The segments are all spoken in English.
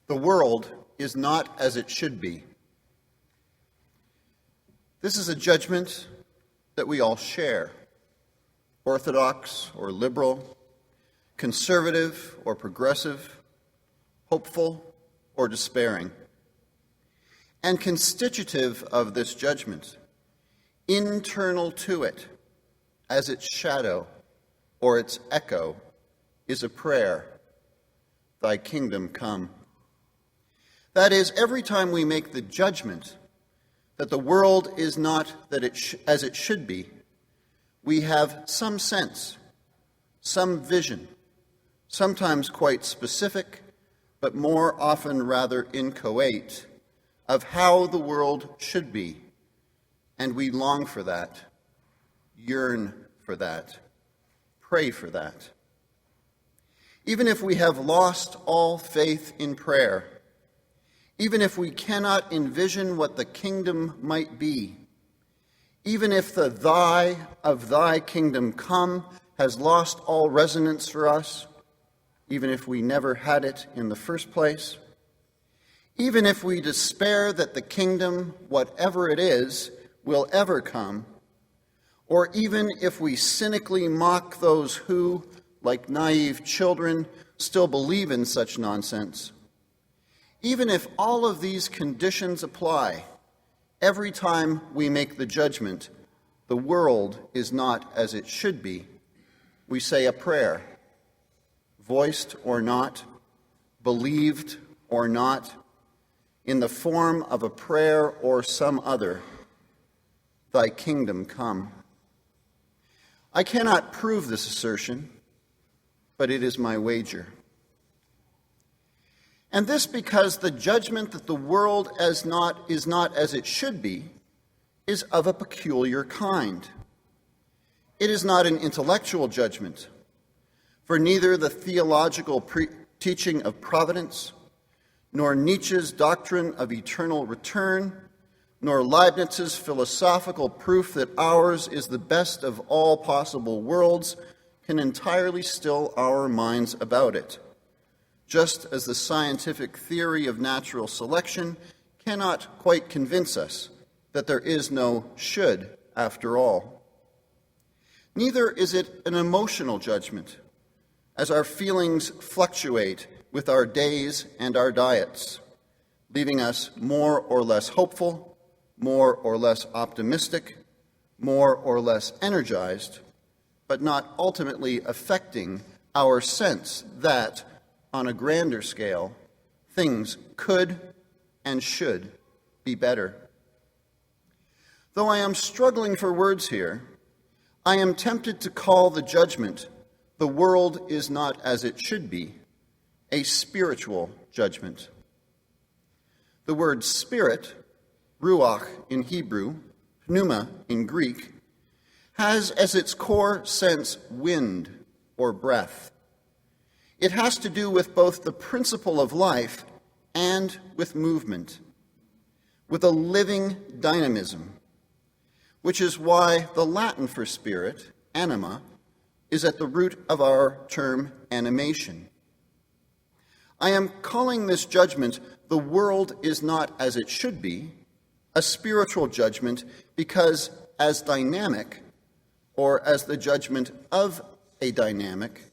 The world is not as it should be. This is a judgment that we all share, orthodox or liberal, conservative or progressive, hopeful or despairing. And constitutive of this judgment, internal to it, as its shadow or its echo, is a prayer, "Thy kingdom come." That is, every time we make the judgment that the world is not as it should be, we have some sense, some vision, sometimes quite specific, but more often rather inchoate, of how the world should be, and we long for that, yearn for that, pray for that. Even if we have lost all faith in prayer, even if we cannot envision what the kingdom might be, even if the "Thy" of Thy kingdom come has lost all resonance for us, even if we never had it in the first place, even if we despair that the kingdom, whatever it is, will ever come, or even if we cynically mock those who, like naive children, still believe in such nonsense, even if all of these conditions apply, every time we make the judgment, the world is not as it should be, we say a prayer, voiced or not, believed or not, in the form of a prayer or some other, "Thy kingdom come." I cannot prove this assertion, but it is my wager. And this because the judgment that the world is not as it should be is of a peculiar kind. It is not an intellectual judgment, for neither the theological teaching of providence, nor Nietzsche's doctrine of eternal return, nor Leibniz's philosophical proof that ours is the best of all possible worlds can entirely still our minds about it, just as the scientific theory of natural selection cannot quite convince us that there is no should after all. Neither is it an emotional judgment, as our feelings fluctuate with our days and our diets, leaving us more or less hopeful, more or less optimistic, more or less energized, but not ultimately affecting our sense that, on a grander scale, things could and should be better. Though I am struggling for words here, I am tempted to call the judgment, "The world is not as it should be," a spiritual judgment. The word spirit, ruach in Hebrew, pneuma in Greek, has as its core sense wind or breath. It has to do with both the principle of life and with movement, with a living dynamism, which is why the Latin for spirit, anima, is at the root of our term animation. I am calling this judgment, "The world is not as it should be," a spiritual judgment because as dynamic, or as the judgment of a dynamic,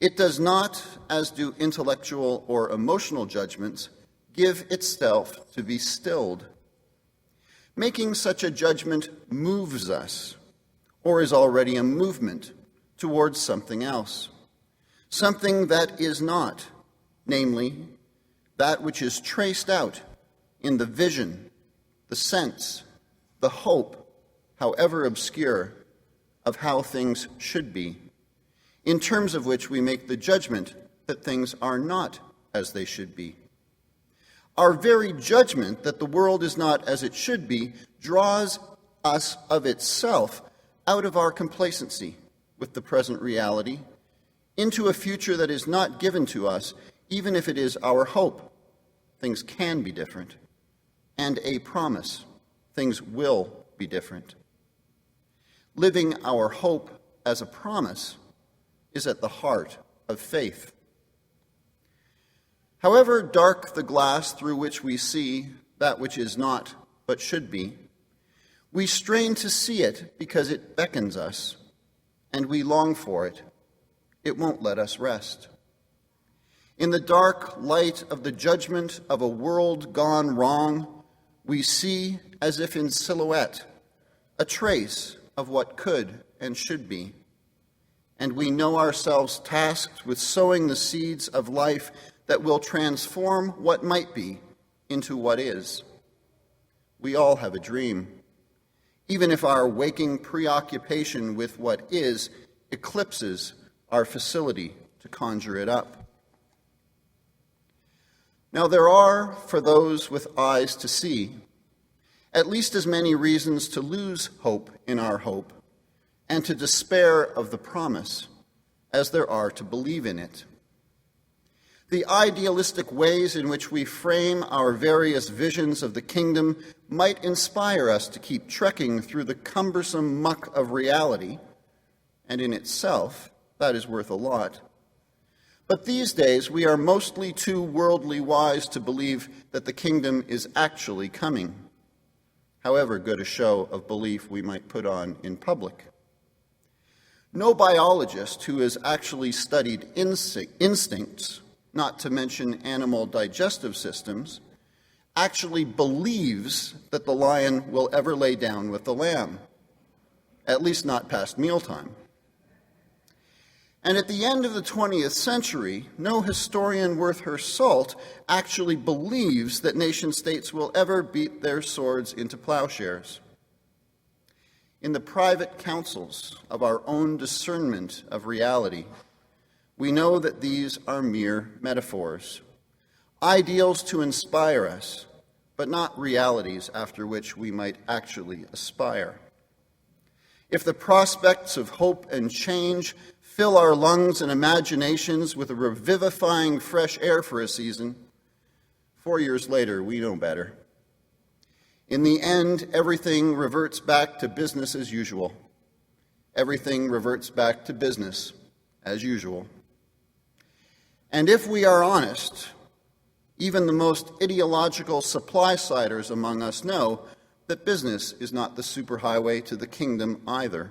it does not, as do intellectual or emotional judgments, give itself to be stilled. Making such a judgment moves us, or is already a movement, towards something else, something that is not, namely, that which is traced out in the vision, the sense, the hope, however obscure, of how things should be, in terms of which we make the judgment that things are not as they should be. Our very judgment that the world is not as it should be draws us of itself out of our complacency with the present reality into a future that is not given to us, even if it is our hope. Things can be different, and a promise. Things will be different. Living our hope as a promise is at the heart of faith. However dark the glass through which we see that which is not but should be, we strain to see it because it beckons us, and we long for it. It won't let us rest. In the dark light of the judgment of a world gone wrong, we see, as if in silhouette, a trace of what could and should be. And we know ourselves tasked with sowing the seeds of life that will transform what might be into what is. We all have a dream, even if our waking preoccupation with what is eclipses our facility to conjure it up. Now, there are, for those with eyes to see, at least as many reasons to lose hope in our hope and to despair of the promise as there are to believe in it. The idealistic ways in which we frame our various visions of the kingdom might inspire us to keep trekking through the cumbersome muck of reality, and in itself, that is worth a lot. But these days, we are mostly too worldly wise to believe that the kingdom is actually coming, however good a show of belief we might put on in public. No biologist who has actually studied instincts, not to mention animal digestive systems, actually believes that the lion will ever lay down with the lamb, at least not past mealtime. And at the end of the 20th century, no historian worth her salt actually believes that nation-states will ever beat their swords into plowshares. In the private counsels of our own discernment of reality, we know that these are mere metaphors, ideals to inspire us, but not realities after which we might actually aspire. If the prospects of hope and change fill our lungs and imaginations with a revivifying fresh air for a season, 4 years later, we know better. In the end, everything reverts back to business as usual. Everything reverts back to business as usual. And if we are honest, even the most ideological supply-siders among us know that business is not the superhighway to the kingdom either.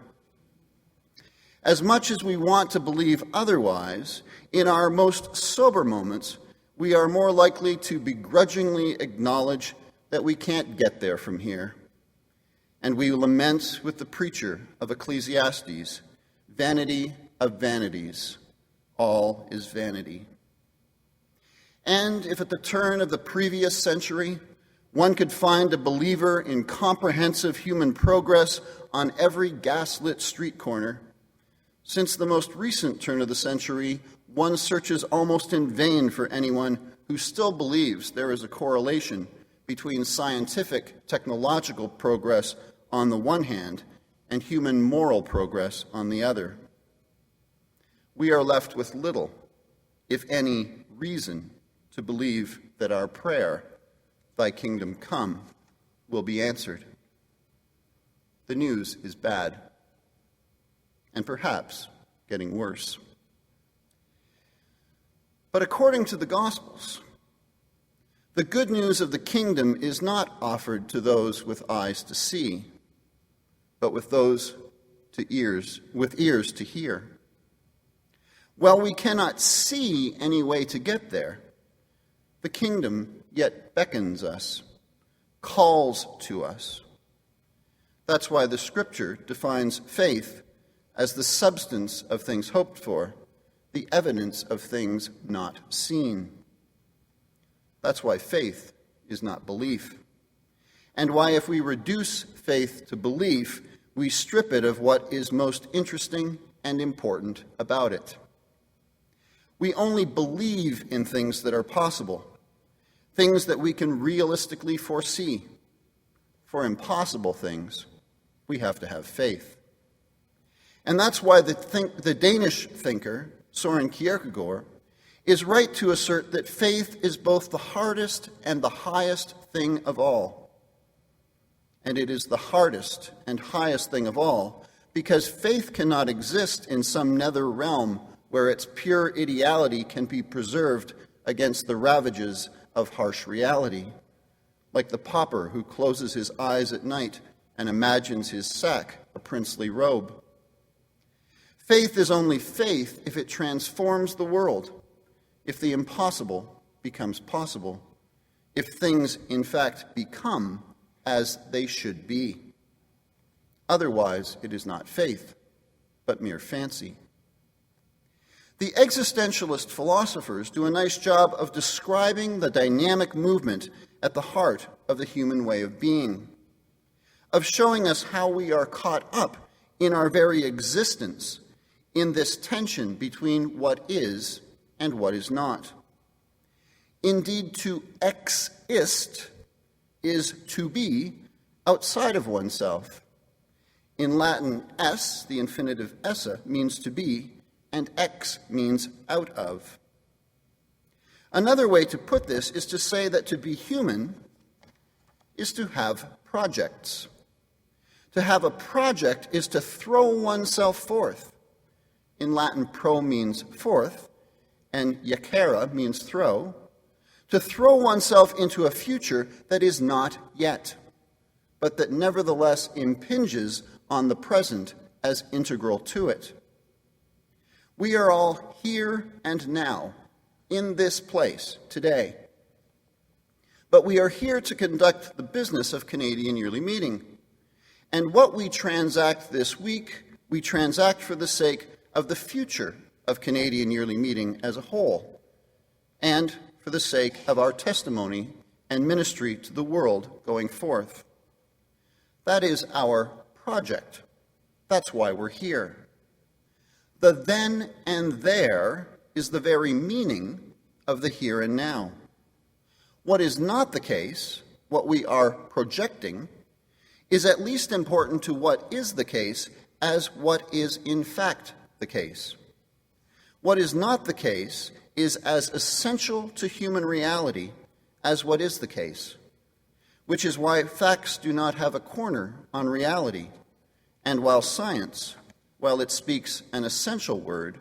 As much as we want to believe otherwise, in our most sober moments, we are more likely to begrudgingly acknowledge that we can't get there from here. And we lament with the preacher of Ecclesiastes, vanity of vanities, all is vanity. And if at the turn of the previous century, one could find a believer in comprehensive human progress on every gaslit street corner, since the most recent turn of the century, one searches almost in vain for anyone who still believes there is a correlation between scientific, technological progress on the one hand and human moral progress on the other. We are left with little, if any, reason to believe that our prayer, "Thy kingdom come," will be answered. The news is bad, and perhaps getting worse. But according to the Gospels, the good news of the kingdom is not offered to those with eyes to see, but with those with ears to hear. While we cannot see any way to get there, the kingdom yet beckons us, calls to us. That's why the Scripture defines faith as the substance of things hoped for, the evidence of things not seen. That's why faith is not belief, and why if we reduce faith to belief, we strip it of what is most interesting and important about it. We only believe in things that are possible, things that we can realistically foresee. For impossible things, we have to have faith. And that's why the Danish thinker, Søren Kierkegaard, is right to assert that faith is both the hardest and the highest thing of all. And it is the hardest and highest thing of all because faith cannot exist in some nether realm where its pure ideality can be preserved against the ravages of harsh reality, like the pauper who closes his eyes at night and imagines his sack a princely robe. Faith is only faith if it transforms the world, if the impossible becomes possible, if things in fact become as they should be. Otherwise, it is not faith, but mere fancy. The existentialist philosophers do a nice job of describing the dynamic movement at the heart of the human way of being, of showing us how we are caught up in our very existence in this tension between what is and what is not. Indeed, to exist is to be outside of oneself. In Latin, es, the infinitive esse, means to be, and ex means out of. Another way to put this is to say that to be human is to have projects. To have a project is to throw oneself forth. In Latin, pro means forth, and jacere means throw. To throw oneself into a future that is not yet, but that nevertheless impinges on the present as integral to it. We are all here and now, in this place, today. But we are here to conduct the business of Canadian Yearly Meeting. And what we transact this week, we transact for the sake of the future of Canadian Yearly Meeting as a whole, and for the sake of our testimony and ministry to the world going forth. That is our project. That's why we're here. The then and there is the very meaning of the here and now. What is not the case, what we are projecting, is at least important to what is the case as what is in fact the case. What is not the case is as essential to human reality as what is the case, which is why facts do not have a corner on reality, and while science, while it speaks an essential word,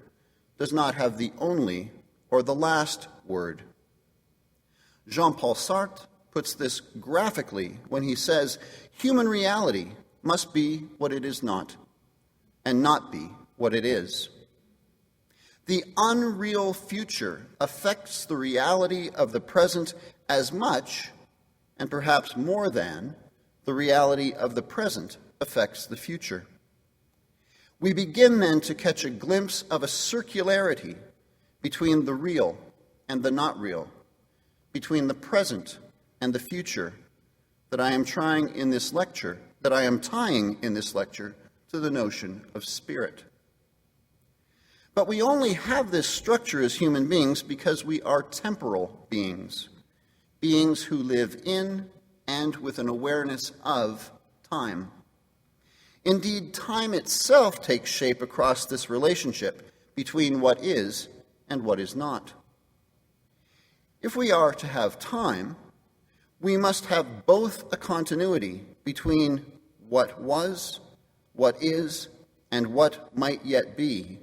does not have the only or the last word. Jean-Paul Sartre puts this graphically when he says, human reality must be what it is not, and not be what it is. The unreal future affects the reality of the present as much, and perhaps more than, the reality of the present affects the future. We begin then to catch a glimpse of a circularity between the real and the not real, between the present and the future, that I am tying in this lecture to the notion of spirit. But we only have this structure as human beings because we are temporal beings, beings who live in and with an awareness of time. Indeed, time itself takes shape across this relationship between what is and what is not. If we are to have time, we must have both a continuity between what was, what is, and what might yet be,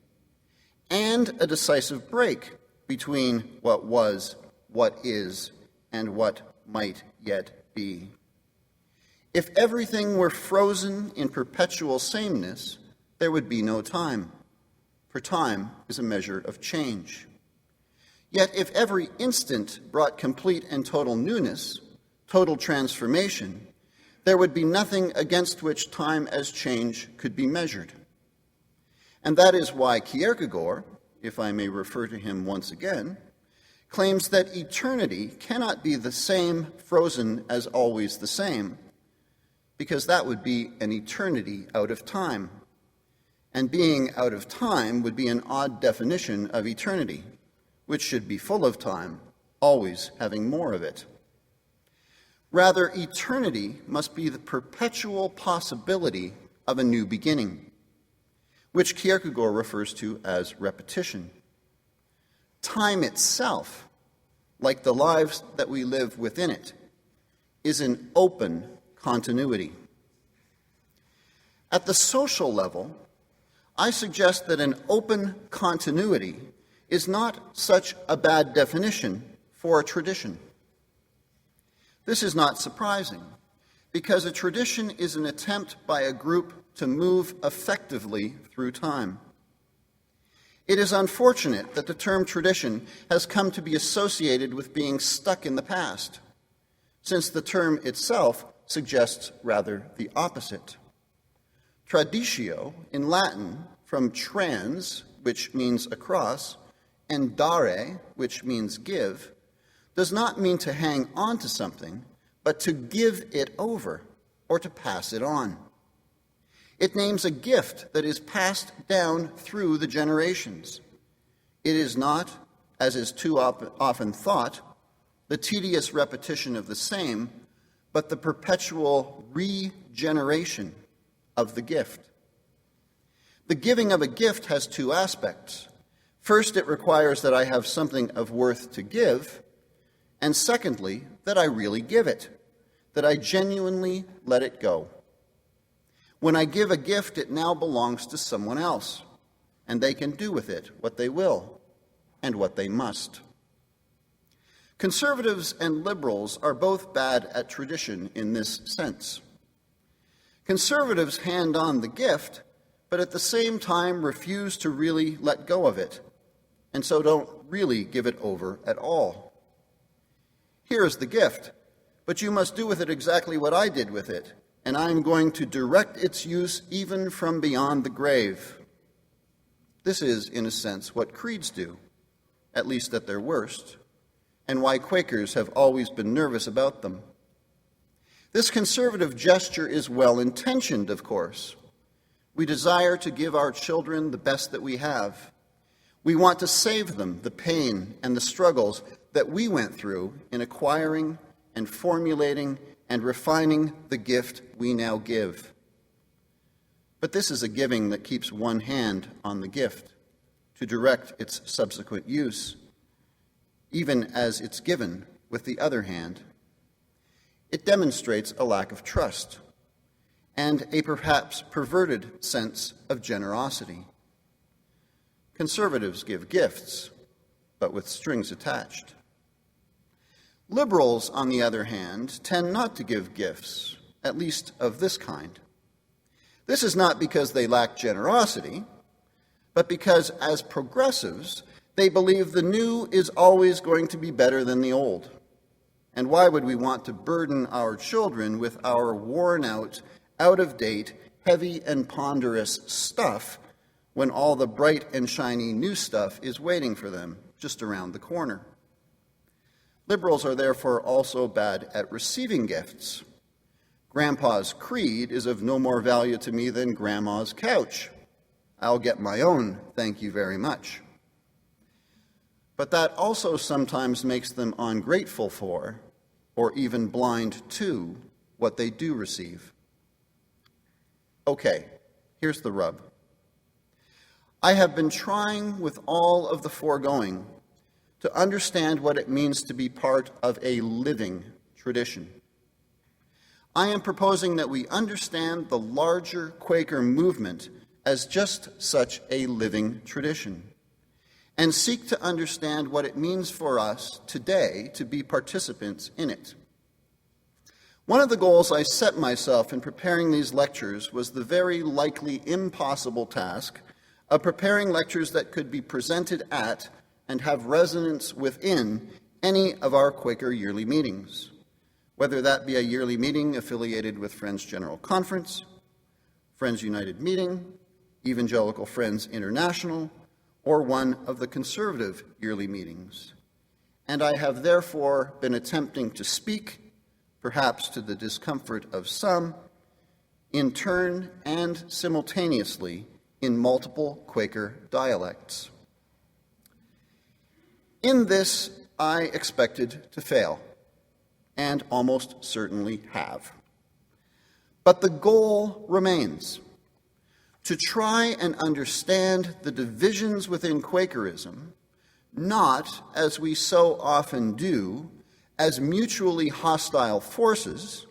and a decisive break between what was, what is, and what might yet be. If everything were frozen in perpetual sameness, there would be no time, for time is a measure of change. Yet if every instant brought complete and total newness, total transformation, there would be nothing against which time as change could be measured. And that is why Kierkegaard, if I may refer to him once again, claims that eternity cannot be the same frozen as always the same, because that would be an eternity out of time. And being out of time would be an odd definition of eternity, which should be full of time, always having more of it. Rather, eternity must be the perpetual possibility of a new beginning, which Kierkegaard refers to as repetition. Time itself, like the lives that we live within it, is an open continuity. At the social level, I suggest that an open continuity is not such a bad definition for a tradition. This is not surprising, because a tradition is an attempt by a group to move effectively through time. It is unfortunate that the term tradition has come to be associated with being stuck in the past, since the term itself suggests rather the opposite. Traditio, in Latin, from trans, which means across, and dare, which means give, does not mean to hang on to something, but to give it over or to pass it on. It names a gift that is passed down through the generations. It is not, as is too often thought, the tedious repetition of the same, but the perpetual regeneration of the gift. The giving of a gift has two aspects. First, it requires that I have something of worth to give, and secondly, that I really give it, that I genuinely let it go. When I give a gift, it now belongs to someone else, and they can do with it what they will and what they must. Conservatives and liberals are both bad at tradition in this sense. Conservatives hand on the gift, but at the same time refuse to really let go of it, and so don't really give it over at all. Here is the gift, but you must do with it exactly what I did with it, and I am going to direct its use even from beyond the grave. This is, in a sense, what creeds do, at least at their worst, and why Quakers have always been nervous about them. This conservative gesture is well-intentioned, of course. We desire to give our children the best that we have. We want to save them the pain and the struggles that we went through in acquiring and formulating and refining the gift we now give. But this is a giving that keeps one hand on the gift to direct its subsequent use, even as it's given with the other hand. It demonstrates a lack of trust and a perhaps perverted sense of generosity. Conservatives give gifts, but with strings attached. Liberals, on the other hand, tend not to give gifts, at least of this kind. This is not because they lack generosity, but because, as progressives, they believe the new is always going to be better than the old. And why would we want to burden our children with our worn-out, out-of-date, heavy and ponderous stuff when all the bright and shiny new stuff is waiting for them just around the corner? Liberals are therefore also bad at receiving gifts. Grandpa's creed is of no more value to me than Grandma's couch. I'll get my own, thank you very much. But that also sometimes makes them ungrateful for, or even blind to, what they do receive. Okay, here's the rub. I have been trying with all of the foregoing to understand what it means to be part of a living tradition. I am proposing that we understand the larger Quaker movement as just such a living tradition, and seek to understand what it means for us today to be participants in it. One of the goals I set myself in preparing these lectures was the very likely impossible task of preparing lectures that could be presented at and have resonance within any of our Quaker yearly meetings, whether that be a yearly meeting affiliated with Friends General Conference, Friends United Meeting, Evangelical Friends International, or one of the conservative yearly meetings. And I have therefore been attempting to speak, perhaps to the discomfort of some, in turn and simultaneously in multiple Quaker dialects. In this, I expected to fail, and almost certainly have. But the goal remains: to try and understand the divisions within Quakerism, not, as we so often do, as mutually hostile forces,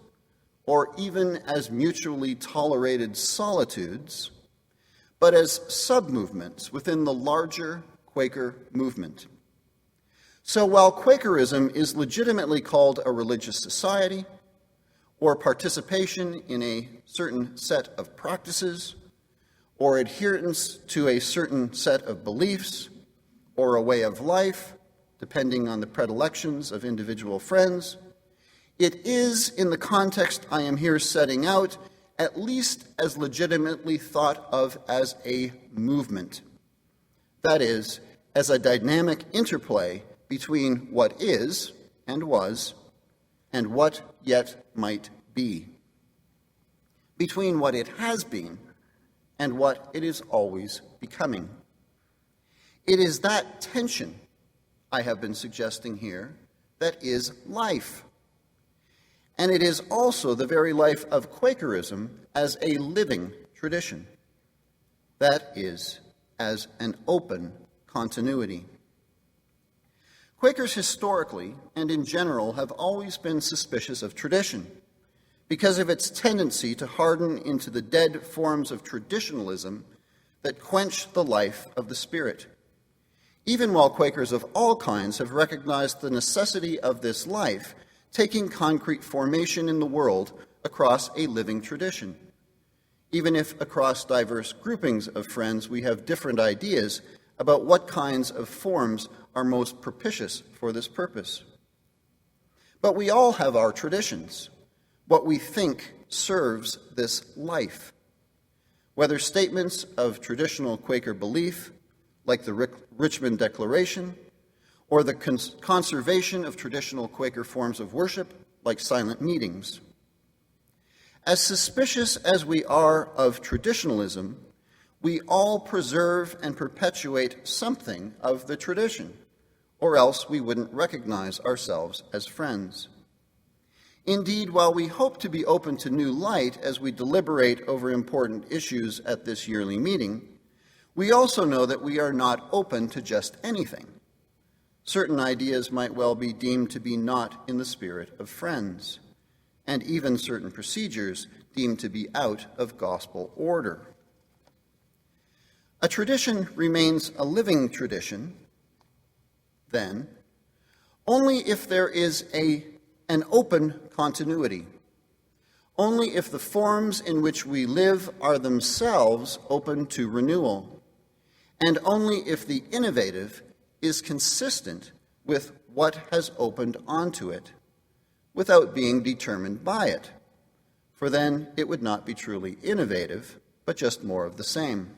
or even as mutually tolerated solitudes, but as sub-movements within the larger Quaker movement. So while Quakerism is legitimately called a religious society, or participation in a certain set of practices, or adherence to a certain set of beliefs, or a way of life, depending on the predilections of individual friends, it is, in the context I am here setting out, at least as legitimately thought of as a movement. That is, as a dynamic interplay between what is and was, and what yet might be, between what it has been and what it is always becoming. It is that tension I have been suggesting here that is life. And it is also the very life of Quakerism as a living tradition. That is, as an open continuity. Quakers historically and in general have always been suspicious of tradition because of its tendency to harden into the dead forms of traditionalism that quench the life of the spirit. Even while Quakers of all kinds have recognized the necessity of this life taking concrete formation in the world across a living tradition. Even if across diverse groupings of friends we have different ideas about what kinds of forms are most propitious for this purpose. But we all have our traditions, what we think serves this life. Whether statements of traditional Quaker belief, like the Richmond Declaration, or the conservation of traditional Quaker forms of worship, like silent meetings. As suspicious as we are of traditionalism, we all preserve and perpetuate something of the tradition, or else we wouldn't recognize ourselves as friends. Indeed, while we hope to be open to new light as we deliberate over important issues at this yearly meeting, we also know that we are not open to just anything. Certain ideas might well be deemed to be not in the spirit of friends, and even certain procedures deemed to be out of gospel order. A tradition remains a living tradition, then, only if there is an open continuity, only if the forms in which we live are themselves open to renewal, and only if the innovative is consistent with what has opened onto it, without being determined by it, for then it would not be truly innovative, but just more of the same.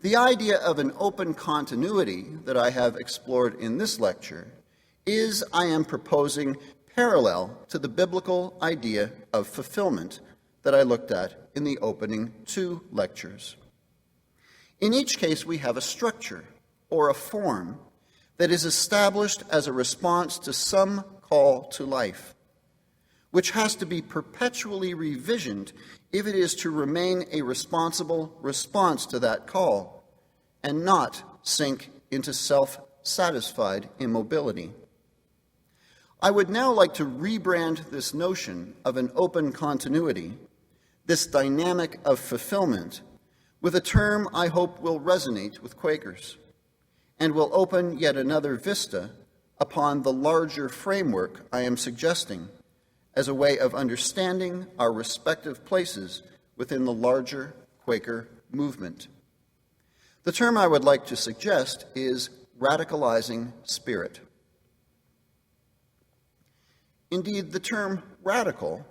The idea of an open continuity that I have explored in this lecture is, I am proposing, parallel to the biblical idea of fulfillment that I looked at in the opening 2 lectures. In each case, we have a structure, or a form, that is established as a response to some call to life, which has to be perpetually revisioned if it is to remain a responsible response to that call, and not sink into self-satisfied immobility. I would now like to rebrand this notion of an open continuity, this dynamic of fulfillment, with a term I hope will resonate with Quakers, and will open yet another vista upon the larger framework I am suggesting as a way of understanding our respective places within the larger Quaker movement. The term I would like to suggest is radicalizing spirit. Indeed, the term radical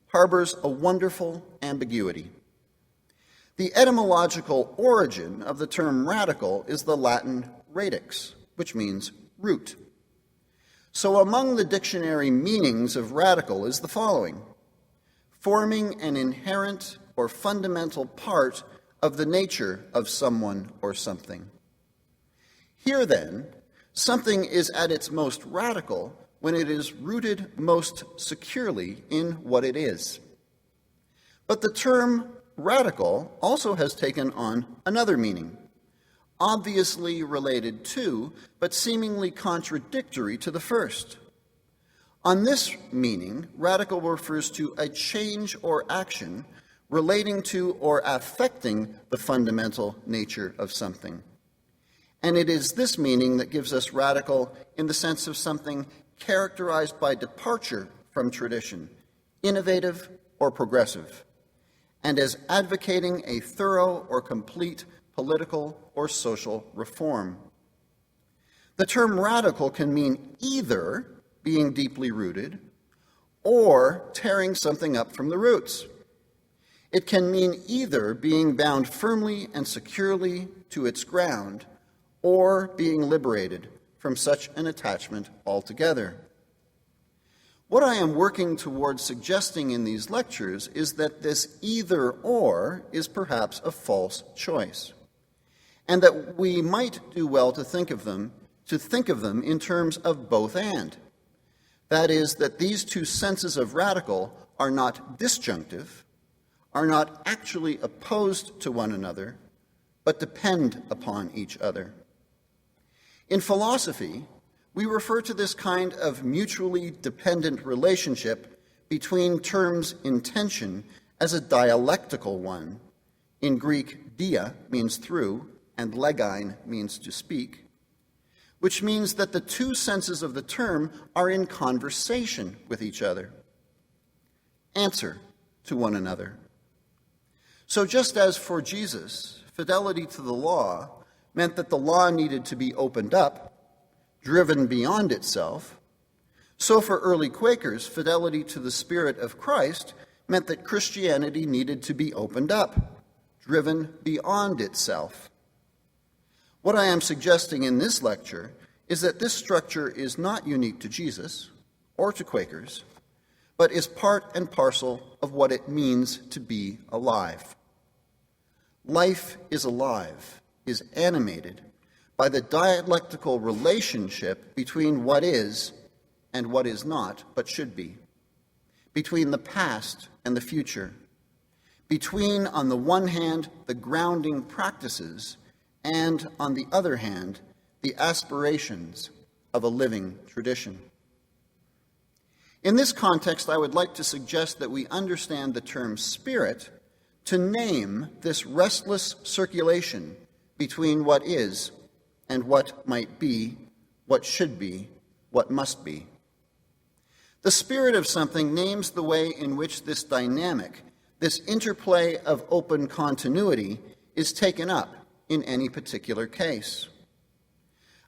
harbors a wonderful ambiguity. The etymological origin of the term radical is the Latin radix, which means root. So among the dictionary meanings of radical is the following: forming an inherent or fundamental part of the nature of someone or something. Here, then, something is at its most radical when it is rooted most securely in what it is. But the term radical also has taken on another meaning, obviously related to, but seemingly contradictory to the first. On this meaning, radical refers to a change or action relating to or affecting the fundamental nature of something. and it is this meaning that gives us radical in the sense of something characterized by departure from tradition, innovative or progressive, and as advocating a thorough or complete political or social reform. The term radical can mean either being deeply rooted or tearing something up from the roots. It can mean either being bound firmly and securely to its ground or being liberated from such an attachment altogether. What I am working towards suggesting in these lectures is that this either-or is perhaps a false choice, and that we might do well to think of them in terms of both and. That is, that these two senses of radical are not disjunctive, are not actually opposed to one another, but depend upon each other. In philosophy, we refer to this kind of mutually dependent relationship between terms in tension as a dialectical one. In Greek, dia means through, and legein means to speak, which means that the two senses of the term are in conversation with each other, answer to one another. So just as for Jesus, fidelity to the law meant that the law needed to be opened up, driven beyond itself, so for early Quakers, fidelity to the Spirit of Christ meant that Christianity needed to be opened up, driven beyond itself. What I am suggesting in this lecture is that this structure is not unique to Jesus or to Quakers, but is part and parcel of what it means to be alive. Life is alive, is animated by the dialectical relationship between what is and what is not, but should be, between the past and the future, between, on the one hand, the grounding practices, and, on the other hand, the aspirations of a living tradition. In this context, I would like to suggest that we understand the term spirit to name this restless circulation between what is and what might be, what should be, what must be. The spirit of something names the way in which this dynamic, this interplay of open continuity, is taken up in any particular case.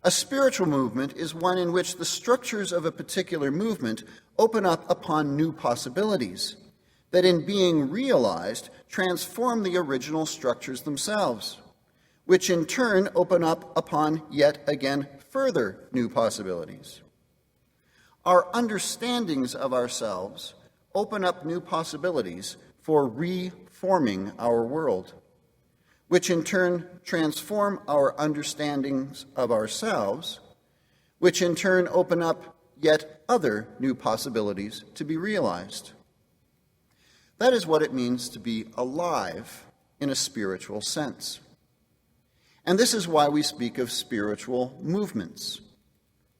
A spiritual movement is one in which the structures of a particular movement open up upon new possibilities that, in being realized, transform the original structures themselves, which in turn open up upon yet again further new possibilities. Our understandings of ourselves open up new possibilities for reforming our world, which in turn transform our understandings of ourselves, which in turn open up yet other new possibilities to be realized. That is what it means to be alive in a spiritual sense. And this is why we speak of spiritual movements.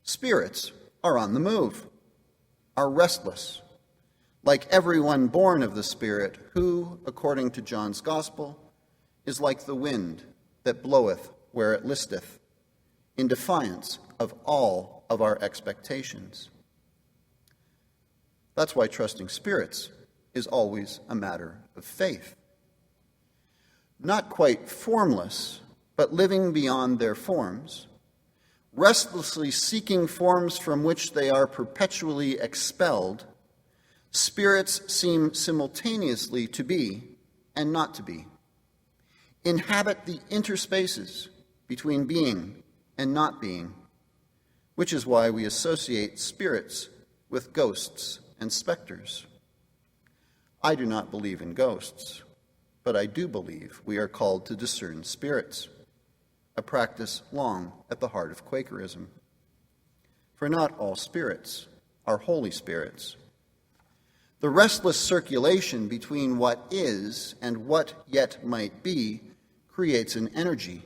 Spirits are on the move, are restless, like everyone born of the Spirit, who, according to John's Gospel, is like the wind that bloweth where it listeth, in defiance of all of our expectations. That's why trusting spirits is always a matter of faith. Not quite formless, but living beyond their forms, restlessly seeking forms from which they are perpetually expelled, spirits seem simultaneously to be and not to be, inhabit the interspaces between being and not being, which is why we associate spirits with ghosts and specters. I do not believe in ghosts, but I do believe we are called to discern spirits, a practice long at the heart of Quakerism. For not all spirits are holy spirits. The restless circulation between what is and what yet might be creates an energy,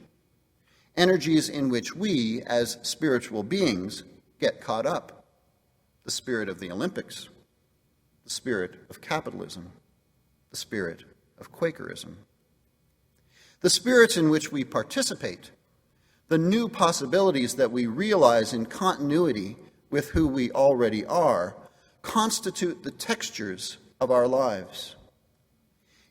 energies in which we, as spiritual beings, get caught up. The spirit of the Olympics, the spirit of capitalism, the spirit of Quakerism. The spirits in which we participate, The new possibilities that we realize in continuity with who we already are constitute the textures of our lives.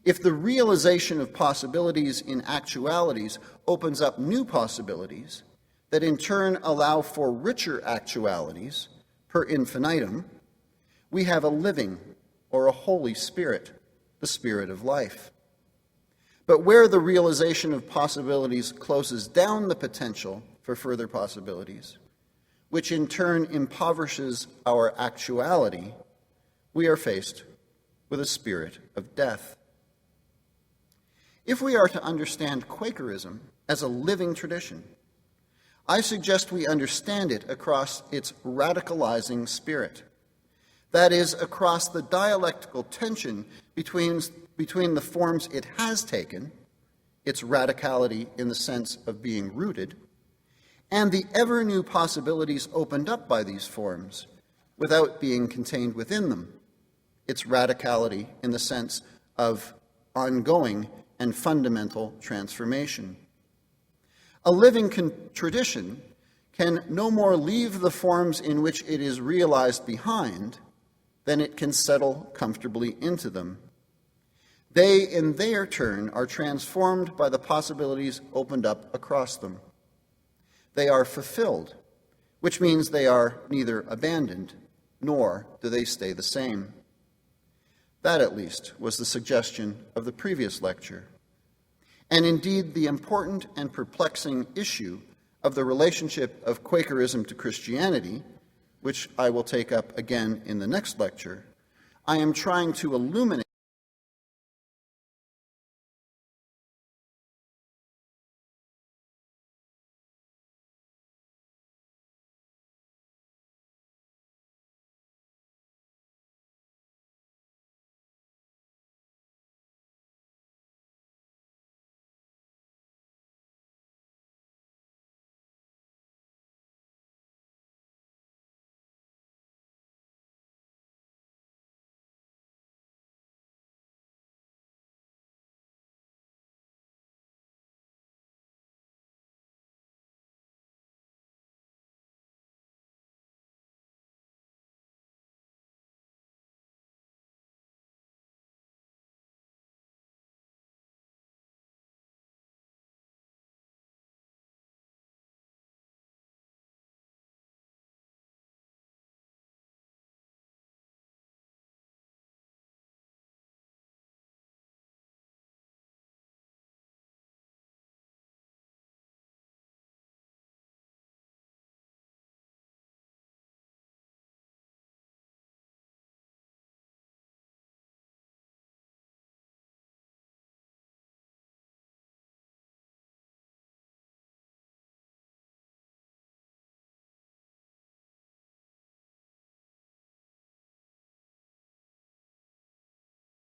If the realization of possibilities in actualities opens up new possibilities that in turn allow for richer actualities per infinitum, we have a living or a Holy Spirit, the Spirit of life. But where the realization of possibilities closes down the potential for further possibilities, which in turn impoverishes our actuality, we are faced with a spirit of death. If we are to understand Quakerism as a living tradition, I suggest we understand it across its radicalizing spirit. That is, across the dialectical tension between the forms it has taken, its radicality in the sense of being rooted, and the ever-new possibilities opened up by these forms without being contained within them, its radicality in the sense of ongoing and fundamental transformation. A living tradition can no more leave the forms in which it is realized behind than it can settle comfortably into them. They, in their turn, are transformed by the possibilities opened up across them. They are fulfilled, which means they are neither abandoned nor do they stay the same. That, at least, was the suggestion of the previous lecture, and indeed the important and perplexing issue of the relationship of Quakerism to Christianity, which I will take up again in the next lecture. I am trying to illuminate